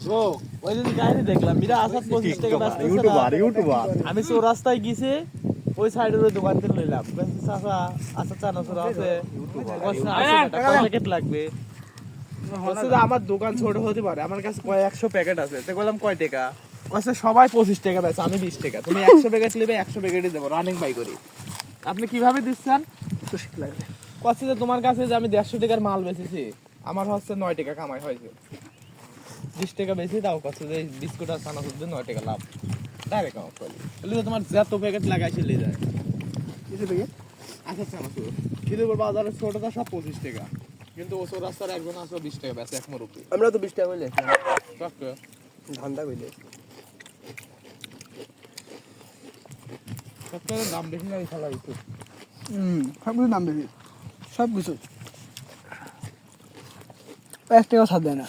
ও ওই দিন কাহিনী দেখলাম মিরা আসাদ 25 টাকা ব্যস্ত ইউটিউবার আমি তো রাস্তায় গিয়েছে ওই সাইডের ওই দোকান থেকে লইলাম বলছি চাচা আচ্ছা চানাচুর আছে প্যাকেট লাগবে বলছে যে আমার দোকান ছোট হতে পারে আমার কাছে কয় 100 প্যাকেট আছে তো বললাম কয় টাকা বলছে সবাই 25 টাকা বেচে আমি 20 টাকা তুমি 100 প্যাকেট নেবে 100 প্যাকেটই দেবো রানিং বাই করি আপনি কিভাবে দিচ্ছেন খুশি লাগে কচ্ছে যে তোমার কাছে যে আমি 150 টাকার মাল বেচেছি আমার হচ্ছে 9 টাকা কামাই হয়েছে 20 টাকা বেশি দাও কচ্ছে যে বিস্কুট আর চানাচুর দিয়ে 9 টাকা লাভ ডাইরেক্ট কামাই করলি বলি যে তোমার যত প্যাকেট লাগাইছে নিয়ে যায় কিছু পেয়ে আচ্ছা চানাচুর খিদিপুর বাজারের ছোটটা সব 25 টাকা কিন্তু ও রাস্তার একজন আছে 20 টাকা বেচে এক মুরব্বি আমরা তো 20 টাকা কইলে কাকা ধান্দা কইলে সবটার দাম বেশি লাগে খেলা হইতো সব কিছু দাম বেশি সব কিছু 5 টাকা ছাড় দেয় না